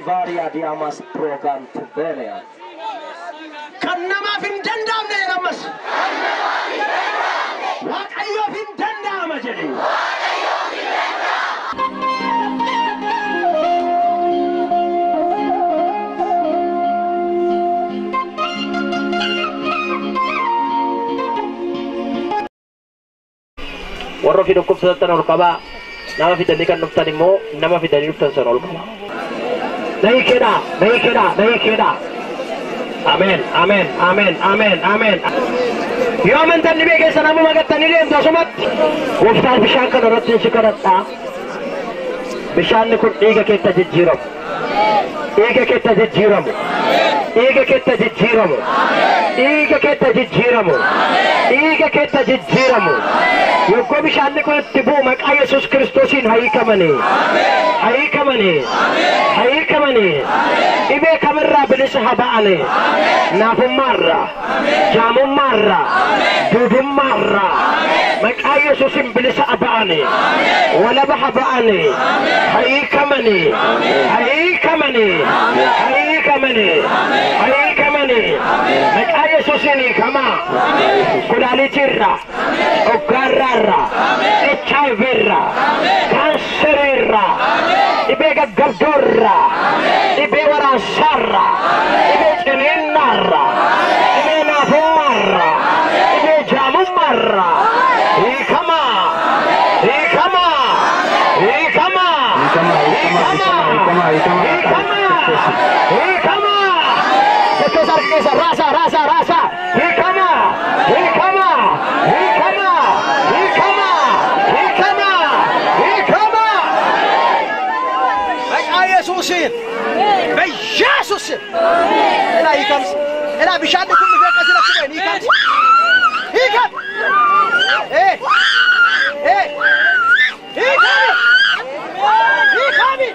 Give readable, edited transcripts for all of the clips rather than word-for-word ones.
Varia diamas program tebelea. Kanama findenda meramas. Wakayo findenda majeli. Wakayo findenda. Warro fi dukum satan ulqaba. Nama fi dalikan nuftanimu, nama fi dalil nuftan sanol qaba. नहीं खेड़ा आमेन आमेन आमेन आमेन आमेन يوم أنت اللي بيجي سلام ما قد تنيري أنت صمت وفتح بشان كذا رتين شكرتها بشان نكون إيجا كيتا جيرم إيجا كيتا جيرم إيجا كيتا جيرم إيجا كيتا جيرم إيجا كيتا جيرم يوكو بشان نكون تبو مك يسوع كريستوسين هاي كماني هاي كماني هاي كماني إبه كمرة بنسحب عليه نافم مرة جامم مرة دودم مرة مك يسوع بنسحب عليه ولا بحب عليه هاي كماني هاي كماني هاي كماني هاي كماني مك يسوع كما كلالي تيرا أوكارا إتشايفيرا كانسريرا إبيغا غردورا إبيغا سارا إبيغا نارا إبيغا فمارا إبيغا جاممارا إيكما إيكما إيكما إيكما إيكما sekesar kesar rasa rasa rasa hikama hikama hikama hikama hikama hikama ay Yesusin ay Yesusin ela hikams ela bishad kullu fi qasira kubain hikams hikam hikami hikami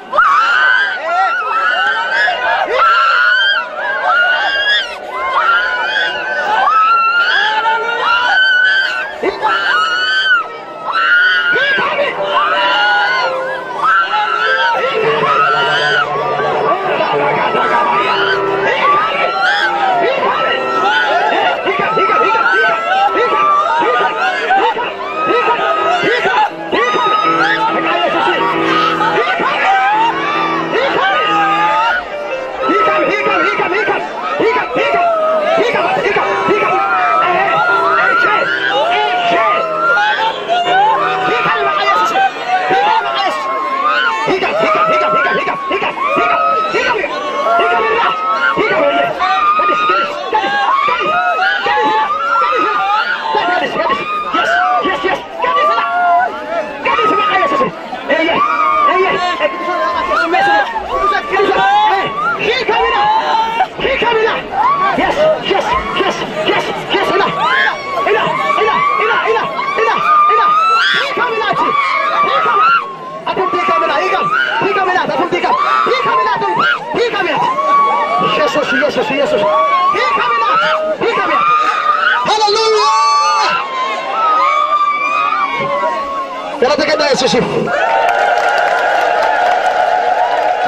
Ulfina Yesuusif.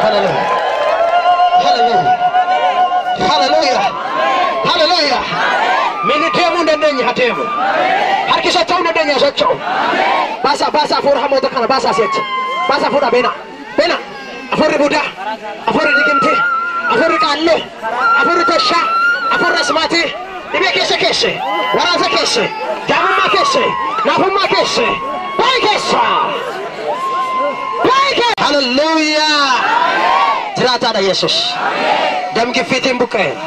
Hallelujah. Hallelujah. Hallelujah. Hallelujah. Militemu ndani hatemu. Harkisha tauna ndani socho. Basa furha moto kana basa sechi. Basa furha bena. Afurri buda. Afurri digimti. Afurri kallo. Afurri tosha. Afurri asmati. Ibe kese. Waraza kese. Jamuma kese. Nafuma kese. Bai kesa. Hallelujah. Tirata ada Yesus. Dam gifitin bukaira.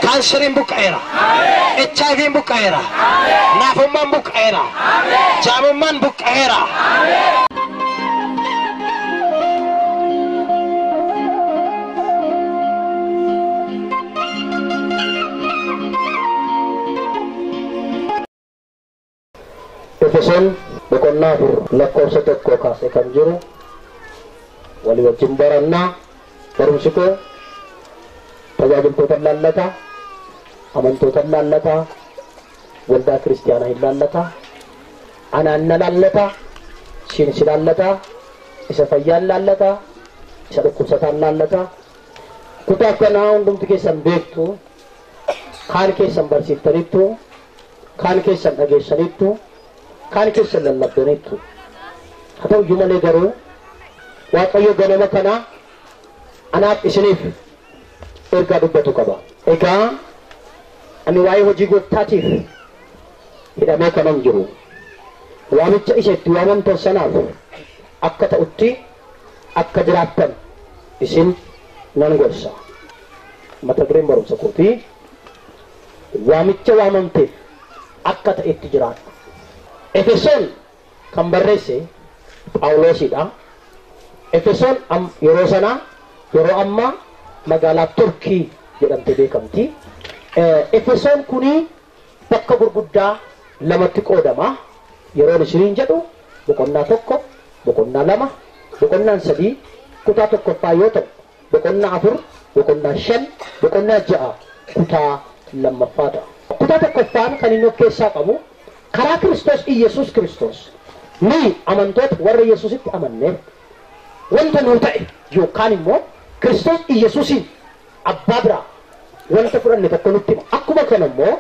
Kanserin bukaira. HIV bukaira. Nafuman bukaira. Jamuman bukaira. Efeson bokonna lakkoofsa tokko kaasee kan jiru walii wajjin barannaa barumsi koo tajaajiltoota laallata amantoota laallata waldaa kiristiyaanaa hin laallata anaan na laallata siin si laallata isa fayyaan laallata isa dhukkubsataan laallata kutaa kanaa hundumti keessan beektu kaan keessan barsiiftaniittu kaan keessan dhageessaniittu kan keessan lallabdaniittu haa ta'u iyyuu malee garuu Waaqayyo ganama kana anaaf isiniif ergaa dubbatu qaba. Egaa ani waa'ee hojii gootaatiif hidhamee kanan jiru waamicha isheetti waamamtan sanaaf akka ta'utti akka jiraattan isin nan gorsa. Mata dureen barumsa kootii waamicha waamamteef akka ta'etti jiraadha. Efeson kan barreesse Phaawulosidha. Efeson yeroo sana yeroo amma magaalaa Turkii jedhamte beekamti. Efeson kuni bakka gurguddaa lamatti qoodama. Yeroo isiniin jedhu boqonnaa tokko, boqonnaa lama, boqonnaan sadii, kutaa tokkoffaa yoo ta'u, boqonnaa afur, boqonnaa shan, boqonnaa ja'a, kutaa lammaffaadha. Kutaa tokkoffaan kan inni of keessaa qabu karaa Kiristoos Iyesuus Kiristoos ni amantoota warra Yesuusitti amanneef wanta nuu ta'e yookaan immoo Kiristoos Iyesuusiin abbaa biraa wanta fudhanne tokko nutti hima. Akkuma kana immoo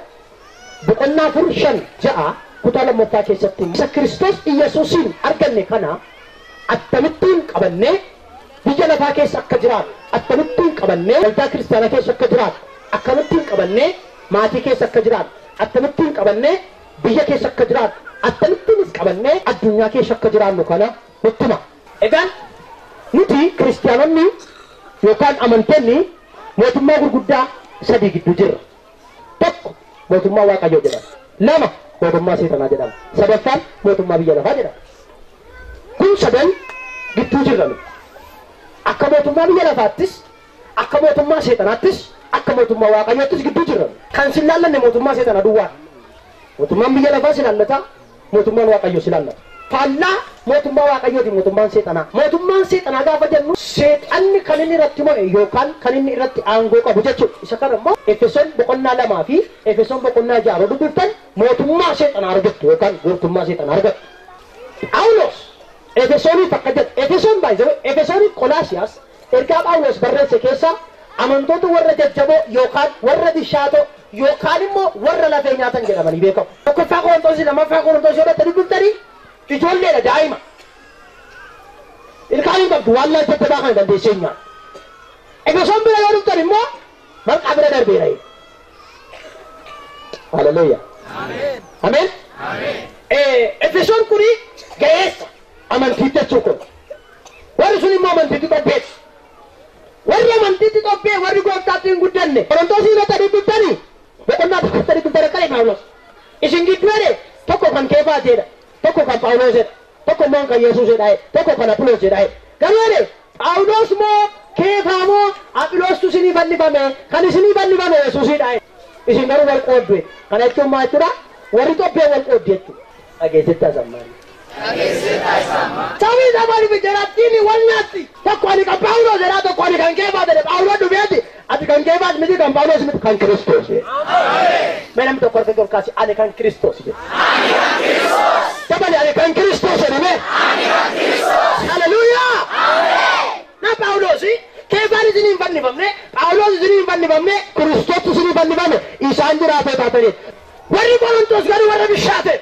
boqonnaa afur shan ja'a kutaa lammaffaa keessatti isa Kiristoos Iyesuusiin arganne kana akkamittiin qabannee biyya lafaa keessa akka jiraatu, akkamittiin qabannee waldaa kiristaanaa keessa akka jiraatu, akkamittiin qabannee maatii keessa akka jiraatu, akkamittiin qabannee biyya keessa akka jiraatu, akkamittiinis qabannee addunyaa keessa akka jiraannu kana nutti hima. Egaan nuti kiristaanonni yookaan amantoonni mootummaa gurguddaa sadii gidduu jirra. Tokko mootummaa Waaqayyoo jedhama. Lama mootummaa seexanaa jedhama. Sadaffaan mootummaa biyya lafaa jedhama. Kun sadan gidduu jirra nu. Akka mootummaa biyya lafaattis, akka mootummaa seexanaattis, akka mootummaa Waaqayyoottis gidduu jirra. Kan sin laallanne mootummaa seexanaa duwwaa. Mootummaan biyya lafaa silallata, mootummaan Waaqayyoo silallata. Faallaa mootummaa Waaqayyooti mootummaan seexanaa. Mootummaan seexanaa gaafa jennu seexanni kan inni irratti mo'e yookaan kan inni irratti aangoo qabu jechuudha. Isa kana immoo Efeson boqonnaa lamaa fi Efeson boqonnaa ja'a dubbiftan mootummaa seexanaa argattu yookaan gootummaa seexanaa argattu. Phaawulos Efesoniif akka jedhu Efeson baay'ee Efesoniif Qolaasiyaas ergaa Phaawulos barreesse keessa amantoota warra jajjaboo yookaan warra bishaatoo yookaan immoo warra lafee nyaatan jedhamanii beekamu. Tokkoffaa Qorontoos lammaffaa Qorontoos yoo dhaqxanii dubbistanii ijoolleedha daa'ima. Ilkaaniin qabdu waan jajjabaa kana dandeessee nyaata. Efeson bira yoo dhuftan immoo marqaa bira darbeera. Haleluuyaa. Ameen. Efeson kuni ga'eessa amantii jechuudha. Warri sun immoo amantiitti qopheessu. Warri amantiitti qophee warri gooftaatti hin guddanne. Qorontoos yoo ta'e dubbistanii boqonnaa tokkotti dubbatan kan Phaawulos. Isin gidduu tokko kan Keefaateedha. Tokko kan Phaawulosedha. Tokko immoo kan Yesuusedha. Tokko kan Aphilosedha. Garuu Phaawulos moo Keefaa moo Aphilostu isinii fannifame kan isinii fannifame Yesuusidha. Isin garuu wal qooddu. Kana jechuun maal jechuudha? Warri qophee wal qooddu jechuudha. Dhageessittaa sammaanii. Sabii zamani bijaratini wanyati tokko ani kan Phaawulos jedha tokko ani kan Keefaa jedha. Phaawulos dhufeeti ati kan Keefaas miti kan Phaawulos miti kan Kiristoos. Namni tokko arga gorkaasi ani kan Kiristoos jedha. Ani kan Kiristoos. Dabali ani kan Kiristoos jedhame. Ani jiraatanii warri Qorontos garuu warra bishaate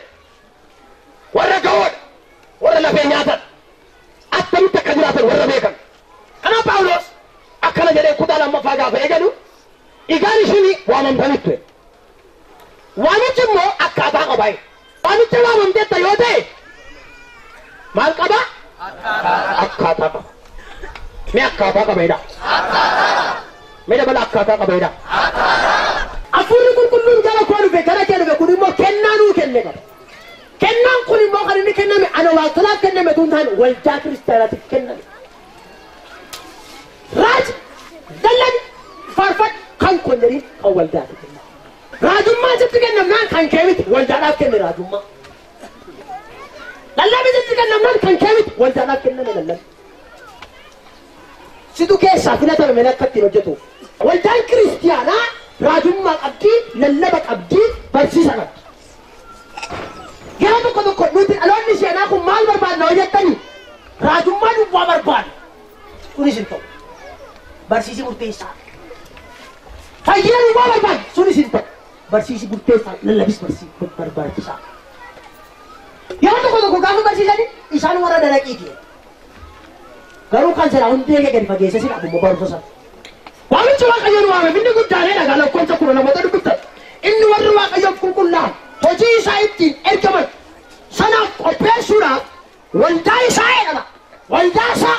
warra gawoodha warra lafee nyaatan attamitti akka jiraatan warra beekan. Kanaaf Phaawulos akkana jedhee kutaa lammaffaa gaafa eegalu egaan isinii waamamtanitti waamichi immoo akkaataa qaba. Waamicha waamamteetta yoo ta'e maal qaba? Akkaataa qaba. Mee akkaataa qabeedha. Mee dabala akkaataa qabeedha. Hafuurri qulqulluun gara koo dhufe gara kee dhufe kun immoo kennaa nuu kenne qaba. Kennaan kun immoo kan inni kenname ana waaqtolaaf kenname tun ta'an waldaa kiristaanaatiif kenname. Raaj dallan faarfadhu kan kolleeriin kan waldaatiif kenname. Raajummaa sitti kennamnaan kan kee miti waldaadhaaf kenne raajummaa. Lallabi sitti kennamnaan kan kee miti waldaadhaaf kenname lallabi. Situ keessaa filatame meen akka ittiin hojjetu. Waldaan kiristiyaanaa raajummaa qabdii, lallaba qabdii, barsiisa qabdi. Yeroo tokko tokko nuti dhaloonni seenaa kun maal barbaadna hojjettanii? Raajummaa duwwaa barbaadu. Kunis hin ta'u. Barsiisi murteessaa. Fayyina duwwaa barbaadu. Sunis hin ta'u. Barsiisi murteessaa. Lallabis barbaachisaa. Yeroo tokko tokko gaafa barsiisanii isaan warra dalaqiiti. Garuu kan jira hundi eegee gadi fageessa sin abumma barumsa. Waamichi Waaqayyoon waamame inni guddaalee dhagaa lakkoofsa kudha namoota dubbiftan. Inni warri Waaqayyoof qulqullaa'an hojii isaa ittiin ergaman sanaaf qopheessuudhaaf waldaa isaa jedhama. Waldaa isaa.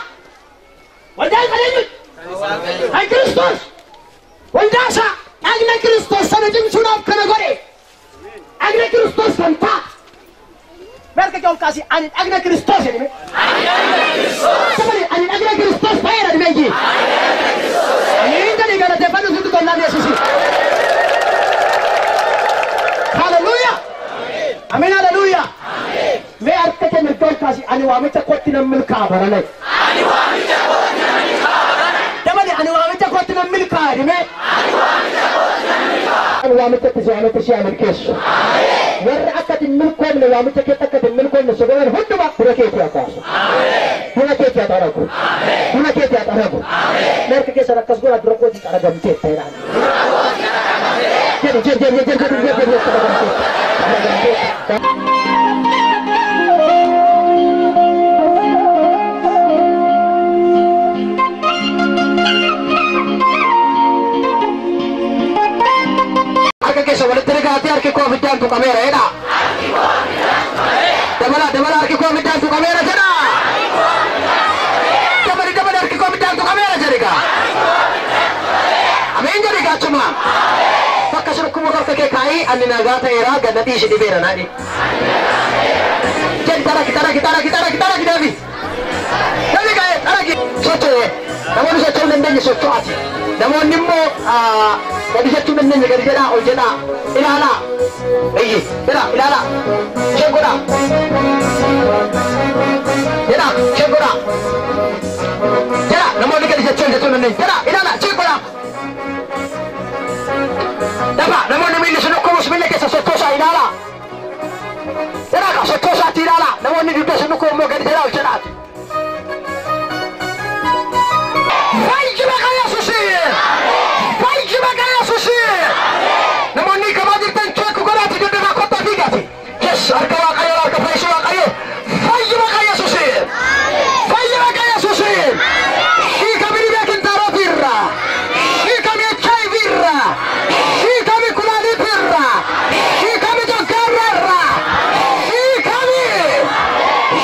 Waldaan kan eenyuti? Kan Kiristoos. Waldaa isaa dhagna Kiristoos sana cimsuudhaaf kana godhe. Dhagna Kiristoos kan ta'a. Mereka jauh kasih ani agna Kristus ini. Sebenarnya ani agna Kristus bayar di meji. Ini kan negara depan untuk Tuhan Yesus. Haleluya. Amin haleluya. Me arti ke mereka kasih ani wami cakot tinam milka barane. Ani wami cakot tinam milka barane. Sebenarnya ani wami cakot tinam milka ini me. Ani wami cakot tinam milka. Ani wami cakot tinam milkes. Amin. Warra akkatin milkoon na waamicha keessa akkatin milkoon na sogolan hundumaa buna keetii haa kaasu. Buna keetii haa xaragu. Buna keetii haa xaragu. Merka keessan akkas godhaa dura kootii xaragamtee ta'edhaan. Jedhi keessa walitti rigaatee harki koo fiddaan tuqameera jedha. Dabala harki koo fiddaan tuqameera jedha. Dabala harki koo fiddaan tuqameera jedhiga. Ameen jedhiga achuma. Bakka shirkuma harka kee kaayii ani nagaa ta'eera gannatii ishi dhibeera naani. Jedhi taraki deebi. Deebi ga'ee taraki socho'e. Namoonni socho'uu dandeenye socho'ati. Namoonni immoo gadi jechuu dandeenye gadi jedhaa ol jedhaa ilaalaa. Iyyi ilaalaa sheekodhaa. Jedhaa sheekodhaa. Jedhaa namoonni gadi jechuu dandeenye jedhaa ilaalaa sheekodhaa. Dafa namoonni miilli sun dhukkumus miilla keessa sochoosaa ilaalaa. Jedhaa sochoosaatti ilaalaa namoonni dugda sun dhukkuu immoo gadi jedhaa ol jedhaati. Namoonni kamaa jirtan cheeku godhaati danda'aa kottaa fiigaati. Yes, harka Waaqayyoo harka fayyisuu Waaqayyoo. Fayyima kan Yesuusi. Fayyima kan Yesuusi. Hiikami dhibee kintaaroofi irraa. Hiikami HIV irraa. Hiikami kulaaliif irraa. Hiikami joggaarraa irraa.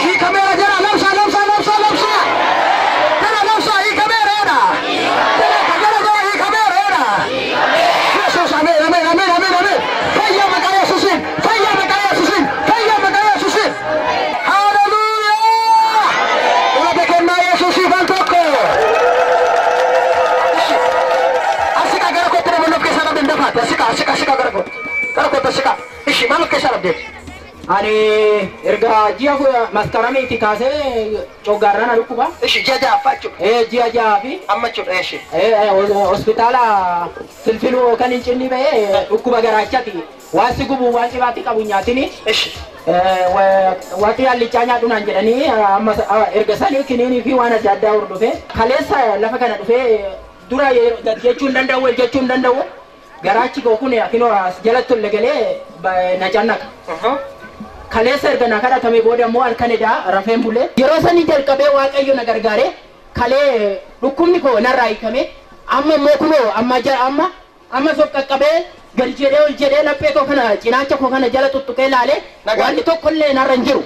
Hiikameera jira labsa. Jira labsa hiikameera jedha. Jira hiikameera jedha. Yesuus ameen. Fayyaa maqaa Yesuusin. Haleluuyaa. Ulaabe kennaa Yesuusiif al tokko. Asika gara kootti nama nuuf keessaa dhabdeen dafaate. Asika gara kootti. Gara kootti asika. Ishi maal nuuf keessaa dhabdeeti? Ani erga ji'a maskaramiiti kaasee coggaarraan dhukkuba. Ishi ji'a ja'affaa jechuudha. Ji'a ja'aafi. Amma jechuudha ishi. Hospitaala filfiluu kan hin cinni ba'ee dhukkuba garaachaati. Waan si gubu waan cibaatti qabu nyaatini. Ishi. Wanti hallichaa nyaadhunaan jedhanii amma erga sanii kiniinii fi waan adda addaa hordofee kaleessa lafa kana dhufee dura jechuun danda'u. garaachi koo kun akinoo jalatti ol galee na cannaka. Kaleessa erga na kadhatame booda immoo halkanidha rafeen bulee. Yeroo sanii jalqabee Waaqayyo na gargaare kalee dhukkubni koo narraa hiikame amma immoo kunoo amma soqqaqqabee gad jedhee ol jedhee laphee koo kana cinaacha koo kana jala tuttuqee laalee wanni tokkollee narra hin jiru.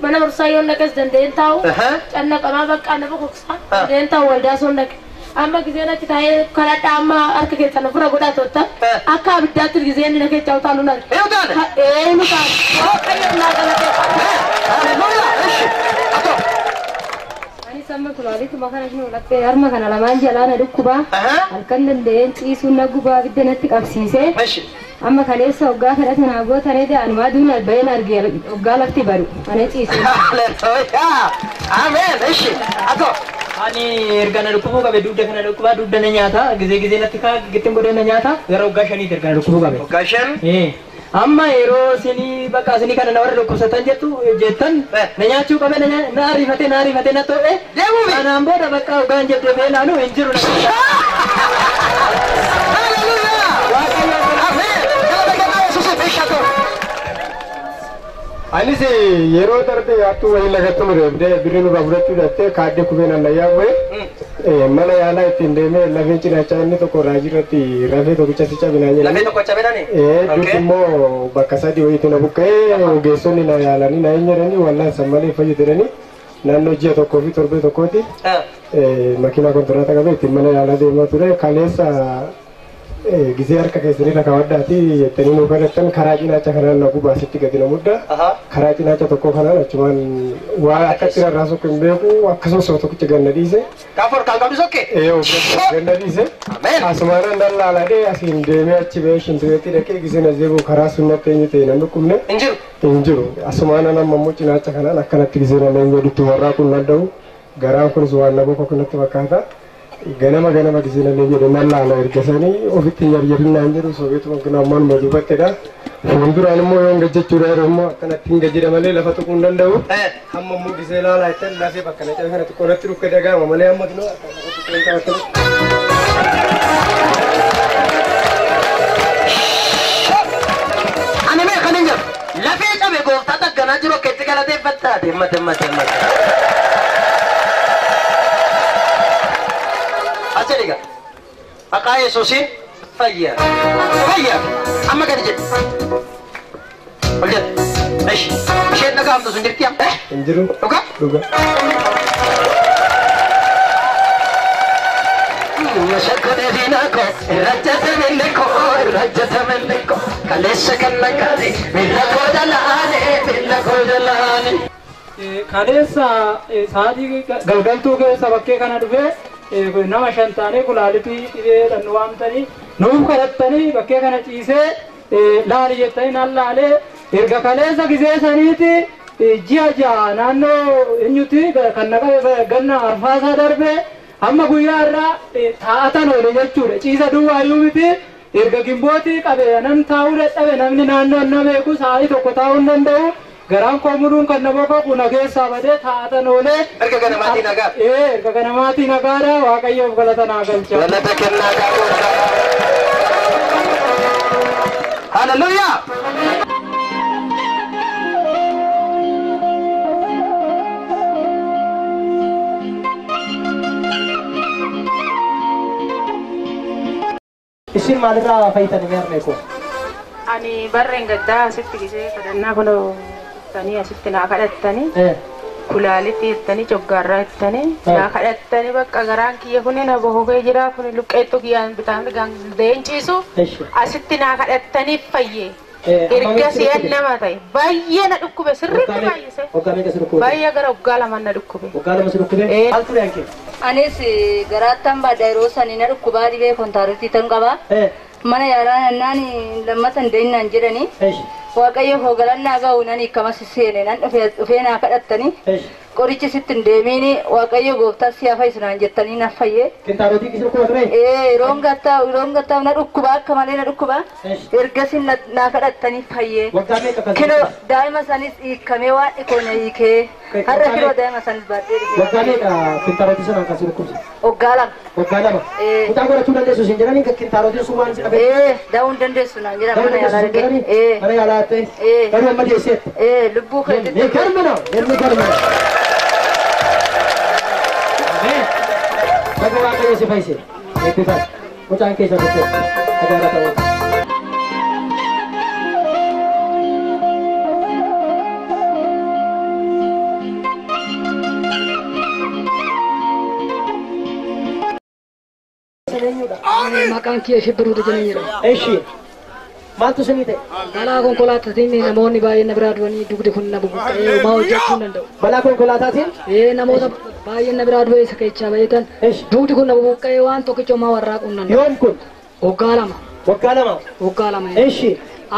Mana bersayon nak es dan tahu, karena kami bakal nama koksa, dan tahu walda sondak. Amma gizena kita kalau amma arke kita nak pura goda tota, akka bidat gizena nak kita tahu tahu nak. Ini kan, ayo nak kalau Ani sama kulali tu makan ni ulat PR makan alaman jalan ada kuba, alkan dan isu nak kuba bidat nanti kapsise. Amma kaleessa oggaa kadhatan abboota reeda anwaaduun albayeen argee oggaa lafti baru ana ciise. Ameen. Ishi. Ato. Ani ergana dhukkubuu qabe dugda kana dhukkubaa dugda na nyaata gizee natti kaa gittin godhee na nyaata gara oggaa shaniiti ergana dhukkubuu qabe. Oggaa shan? Amma yeroo isinii bakka isinii kana na warra dhukkubsatan jettan na nyaachuu qabe na ariifate na to'e. Kanaan booda bakka oggaan jettee beelaanu hin jiru na. Anis yeroo darbe yaattuu wayii lagatti muree birrii nurraa fudhachuu dhattee kaaddee kubeen allayyaa bu'ee mana yaalaa ittiin deemee lafeen cinaachaa inni tokko raajii irratti rafee tokkicha si cabinaa jedhanii. Lafee tokko cabinani? Dubbi immoo bakka sadii wayiitti na buqqa'ee ogeessonni na yaalanii na hin jedhanii wallaan san malee fayyadanii naannoo ji'a tokkoo fi torbee tokkooti makiinaa kontiraata qabee ittiin mana yaalaa deemaa ture kaleessa gizee harka keessanii rakkawaddaati jettanii nu kadhattan karaa cinaacha kanaan na gubaasitti gadi na mudda karaa cinaacha tokko kanaan achumaan waa akkatti rarraasu hin beeku akkasuma soo tokkicha ganna dhiise. Kaafor kan qabdu sokke? Ganna dhiise. Asumaan nan laaladhee asiin deemee achi ba'ee shintireetti dhaqee gizee na zeebuu karaa sunnatti eenyu ta'e nan dhukkubne. Hin jiru. Asumaan nan ammoo cinaacha kanaan akkanatti gizee na leenjoo dhuttu warraa kun nadda'u garaan kunis waan na boka kunatti fakkaata. Ganama gizee na leenjoo nan laala ergasanii ofitti yaryadinaan jedhu sobeetuma kun ammaan maduubattedha. Fuulduraan immoo yoo gajjechuudha yeroo immoo akkanatti hin gajjida malee lafa tuquu hin danda'u. Amma immoo gizee laalaa ittiin lafee bakka na cabe kana xiqqoonatti dhukkee dagaama malee amma dinoo ani mee kan hin jiru lafee cabe gooftaa dhagganaa jiru keetti galateeffattaate mate. Asaliga. Maqaa Yesuusiin fayyaa. Amma gadi jedhu. Ol jedhu. Isheen dhagahamtu sun jirti amma. hin jiru. Dhuga. Shakkone diinako irrajjatame ko kaleessa kan nagaate miila koo jalaane. Kaleessa sa'aatii galgaltuu keessa bakkee kana dhufee nama shan taanee kulaalitii dhibeedhaan nu waamtanii nuuf kadhattanii bakkee kana ciisee laali jettanii naan laalee erga kaleessa gizee saniiti ji'a naannoo eenyuti kan naqabe ganna arfaasaa darbee amma guyyaa irraa taa'atan oole jechuudha ciisa duwwaayyuu miti erga gimbootii qabe nan taa'uu dadhabe namni naannoo na beeku sa'aatii tokko taa'uu hin danda'u. Garaan komuruun kan nama qabu nageessaa badee taa'atan oolee. Erga ganamaatii nagaa. Erga ganamaatii nagaadha Waaqayyoof galata naa galcha. Galata kennaa gaafoo. Hallelujah. Isin maalirraa fayyadanii meerree koo? Ani barreen gaddaa asitti gisee kadhannaa kun tanii asitti naa kadhattanii kulaalitti jettanii coggaarraa jettanii naa kadhattanii bakka garaan kiyya kun na bohogee jira kun luqqeettu kiyyaan bitaan rigaan deenciisu asitti naa kadhattanii fayyee. Erga si'an nama ta'e baay'ee na dhukkube sirriitti baay'ise. Baay'ee gara waggaa lama na dhukkube. Waggaa lama si dhukkube? Maaltu dhiyaankee? Anis garaattan baadhaa yeroo sanii na dhukkubaa dhibee kontaarotii tan qaba. Mana yaalaa nannaan lammatan deennaan jedhanii Waaqayyo hoogalannaa ga'u nan ikkamas seene nan dhufee naa kadhattanii qorichi sitti hin deemiini waaqayyo gooftaa siyaa fayyisnaan jettanii na fayyee. Kintaarotii kisir kuma ture. Yeroon gattaa na dhukkuba akka malee na dhukkuba. Ergasii naa kadhattanii fayyee. Waggaa meeqa kan Kilo daa'ima sanis hiikamee waan ikoona hiikee. Har'a kiloo daa'ima sanis baadhee dhufee. waggaa meeqa kintaarotii sanaan kan si dhukkubse? Waggaa lama. Waggaa lama. Kutaa godhachuu dandeessu isin jedhanii kintaarotiin sun waan si dhabe. Daa'uun dandeessu naan jedha Mana mana yaalaa dhaqee. Mana yaalaa ta'e. Garuu amma deesseetti. Lubbuu keetti. Ni garmana. Ni garmana. Baga waaqayyo si fayyise. Eebbifas. Mucaan keessa dhufe. Agaara ta'uu. Maqaan kiyya Shibbiruutu jedhama. Eshi. Maaltu sinii ta'e? Balaa konkolaataatiin namoonni baay'een na biraa du'anii dugdi kun na bubuqqa'ee homaa hojjechuu hin danda'u. Balaa konkolaataatiin? Namoota baay'een na biraa du'ee isa keechaa baay'atan dugdi kun na bubuqqa'ee waan tokkicha homaa warraaquu hin danda'u. Yoom kun? Waggaa lama. Waggaa lama? Waggaa lama. Eshi.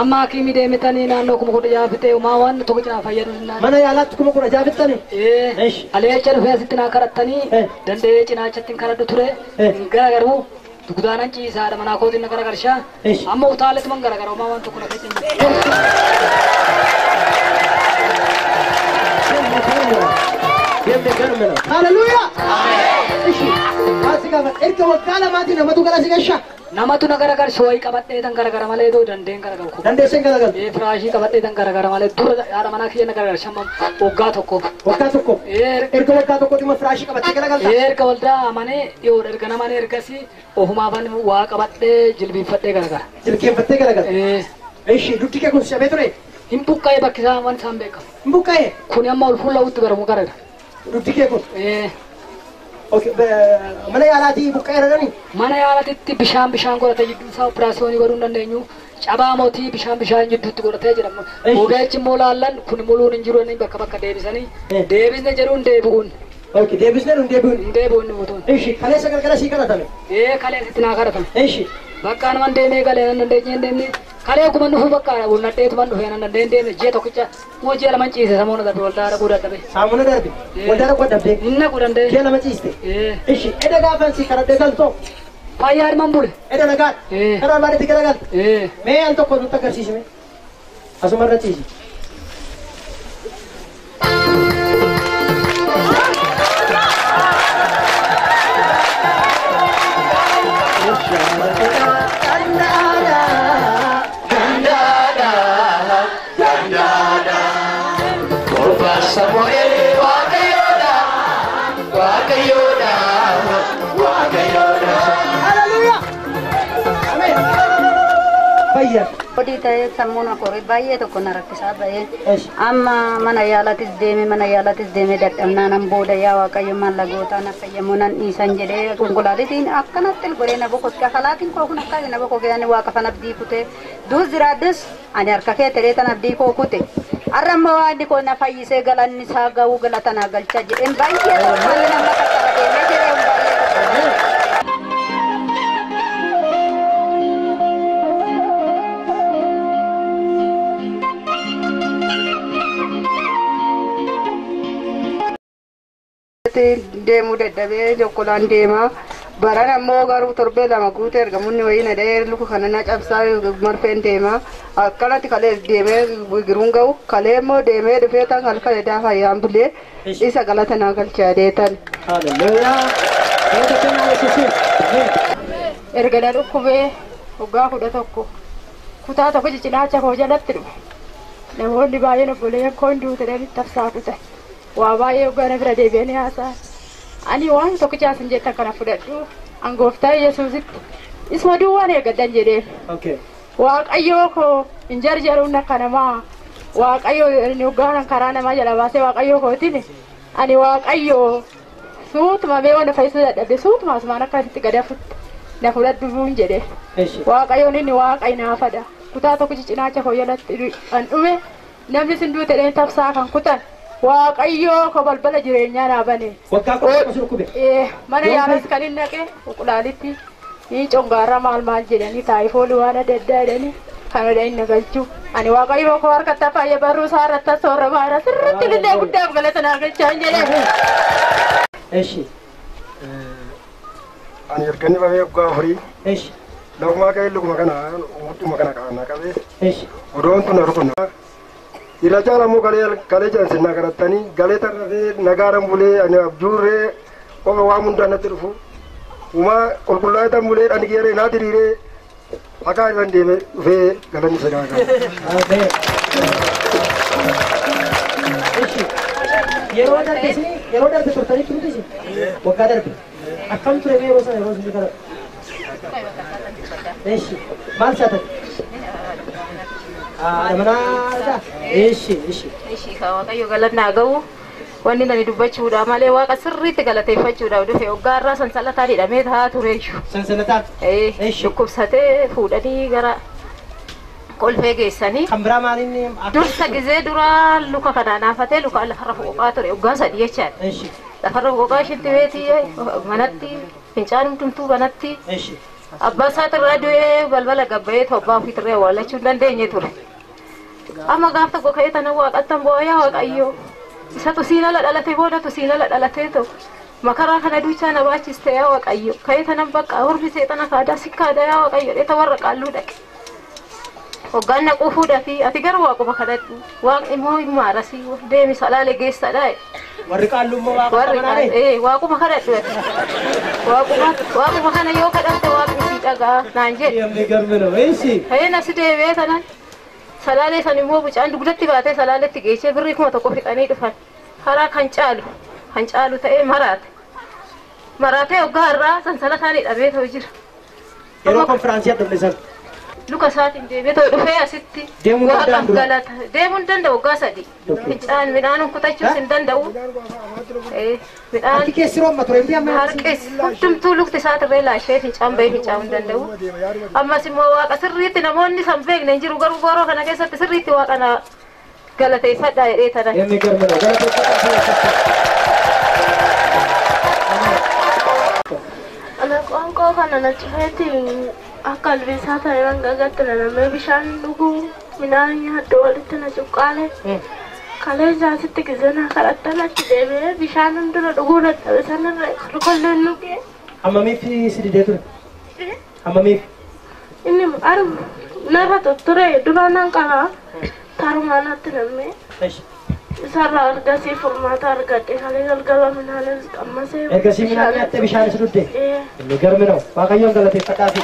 Amma hakiimii deemetanii naannoo kuma kudha jaafitee homaa waan tokkicha na fayyadu hin danda'u. Mana yaalaatti kuma kudha jaafittani? Aleecha dhufee asitti na kadhattanii danda'ee cinaachatti hin kadhadhu ture. Garuu dugdaanan ciisaadha manaa kootiin na garagarshaa amma utaalet man garagara homaa waan tokko na keessa Hallelujah! Ishi. Maasi gaafa erga waggaa lamaatiin namatu gara si gashaa? Namatu na garagarsu wayii qabadhee tan garagara malee doo dandeen garagaru. Dandeesseen garagaru? Firaashii qabadhee tan garagara malee dura haadha manaa kiyya na garagarshan waggaa tokko. Waggaa tokko? Erga waggaa tokko dhimma firaashii qabattee garagalta? Erga waldaa amanee dhiyoo erga namanee ergasii ofumaafan waa qabadhee jilbiinfadhee garagara. Jilbiinfattee garagara? Ishi dugdi kee kun shabee ture? Hin buqqa'ee bakki isaa waan isaan beekamu. Hin buqqa'ee? Kuni amma ol fuulla'utti baramu garagara. Dugdi kee kun? Mana yaalaatii buqqa'ee jiranii? Mana yaalaatitti bishaan godhatee jidduu operaasyoonii godhuu hin dandeenyu. Cabaa mootii bishaan jidduutti godhatee jedhama. Ogeechi immoo laallan kun muluun hin jiru bakka deebisanii deebisne jedhuun deebi'uun. Deebisne nun deebi'uun? Hin deebi'uun ni butuun. Ishi kaleessa galgala sii kadhatame? Kaleessitti naa kadhatame. Ishi. Bakka naman deemee galee nan dandeenye hin deemne. Kalee kuma nufu bakka nadheetuman dhufee nan dandeenye deemne jee tokkicha moo jee laman ciise samuuna darbe waldaa dhaquu dadhabe. Saamuna darbe? Waldaa dhaquu dadhabde? Inni dhaquu danda'e. Jee lama ciiste? Ishi eda gaafan si kadhadhee galtoo? Fayyaa ilman bule. Eda nagaan? Karaa baadhiitti garagalte? Mee an tokko nutti agarsiisime? Asumarra ciisi. Odii ta'ee sammuun akooree baay'ee tokko na rakkisaa ba'ee amma mana yaalatis deemee dadhabnaan booda yaa waaqayyo maallaqootaa na fayyamuu nan dhiisan jedhee konkolaatiitiin akkanatti godhee na boqotte kalaatiin koo kun akka na boqote ani waaqa fan abdii kute duus jiraaddes ani harka kee ta'ee tan abdii koo kute har'a ammoo waan koo na fayyisee galanni isaa ga'uu galata naa galcha jedheen baay'ee tokko nama qaqqaba deemee jedhee baay'ee deemuu dadhabee jokkolaan deemaa baran ammoo garuu torbee lama guute ergamunni wayii na dhahee luka kana na cabsaa marfeen deemaa akkanatti kalee deemee giruun ga'u kalee immoo deemee dhufee tan halkan edaa fayyaan bulee isa galata naa galchaa deetan. Erga na dhukkubee waggaa 11 kutaa tokko cinaacha koo jalatti dhufe namoonni baay'een obboleeyyan koo hin duute dhanitti tabsaa kutan. Waa baay'ee gara bira deebi'anii haasa'an. Ani waan tokkichaas hin jettan kana fudhadhu angooftaa Yesuusitti isuma duwwaan eeggaddan jedheen. Waaqayyoo koo hin jarjaruun akka namaa waaqayyoo inni hoggaan karaa namaa jala baasee waaqayyoo kootiin ani waaqayyoo suutuma mee waan fayyisuu dadhabde suutuma asumaan akkasitti gadafutti na fudhadhuun jedhe. Waaqayyoon inni waaqayyo naafadha. Kutaa tokkichi cinaacha koo jalatti an dhume namni sin duute dheen tabsaa kan kutan. Waaqayyoo ko balbala jireenyaa naa bane. Waggaa qofa surkube. Mana yaalas kan hin naqe qulaalitti ni congaarra maal jedhanii taayifoolii waan adda addaa jedhanii kana dai na galchu ani waaqayyo ko harkata faaya barru saarata soora baara sirritti gidee guddaa galata na galchaan jedhe eshi ani ergani bae ko hori ايش law ma kay luguma kana mutu ma kana kana kabe ايش odon tun arukuna ila jala mo kale jan sinna garatani gale tarre nagaram bule ani abjure ko wa mun dan terfu uma kulkulay tam bule ani gere na dirire aka ran de ve galan sagaga ايش يرودا تسني يرودا تسرتني تروتي وقدر أكم ترى غير وصل يروز بكرة ايش مال ساتك mana ada ishi ka waaqayyo galanna gawu wanni nani dubbachuudha malee waaqa sirriitti galateeffachuudhaaf dhufe hoggaarraa sansalataa hidhamee taa tureeshu sansalataat dhukkubsatee fuudhanii gara kolfee geessanii kan biraa maaliin dursa gizee duraa luka kanaan haafatee luka lafarra foqoqaa ture hoggaa sadii jechaadha lafarra foqoqaa ishitti beetii manatti fincaan tumtuu banatti abbaa isaatirraa du'ee balbala gabbayee tobbaa ofiitirree awwaallachuu hin dandeenye ture amma gaaf tokko ka'ee tana waaqattan boo'aa waaqayyo isatu siinala dhalatee boodatu siinala dhalatee ta'u makaraa kana duuchaa na baachiste yaa waaqayyo ka'ee tanan bakka warri seexana kaadaa sikkaada yaa waaqayyo dheeta warra qaalluu dhaqe hoggaan naquu fuudhafi ati gara waaquma kadhadhu waaqni immoo immaarasii deemi salaale geessadhaa warri qaalluu immoo waaqa waaquma kadhadhu waaquma kana yoo kadhatte waaqni si dhagaa naan jedhe yamni garbino eeshi hayena si deebee tanan salaale san immoo bucaan dugdatti baatee salaaletti geessee birrii 1,000 fixanii dhufan karaa kan caalu ta'ee maraatee hoggaa irraa sansalataan hidhamee ta'u jira yeroo konfiraansii addunne san luka isaatiin deemee ta'u dhufee asitti waaqaaf galata deemuun danda'u hoggaa sadii fincaan midhaan kutachuus hin danda'u midhaan ati keessiroo amma ture miti amma harqis hundumtuu lukti isaatirree laashee fincaan bahee fincaan hin danda'u ammas immoo waaqa sirriitti namoonni san beekne hin jiru garuu gooroo kana keessatti sirriitti waaqa na galateeffadhaa jedhee tanan yamni garbino ana qoonqoo kana na cufeetti akka albiisaa ta'e wangagatti na namee bishaan dhuguu midhaan nyaaddu walitti na cuqqaale kalee jaasitti gizena kadhattanatti deebi'ee bishaan hundura dhuguu dadhabe sanirra rikolleen nugee hammamiif si didee ture hammamiif inni narra tutture dura nan qaraa tarumaanatti namee isarraa argasii furmaata argadhe kalee galgala midhaanis qammasee ergasii midhaan nyaattee bishaanis dhugde inni garbino waaqayyoon galateeffadhaafi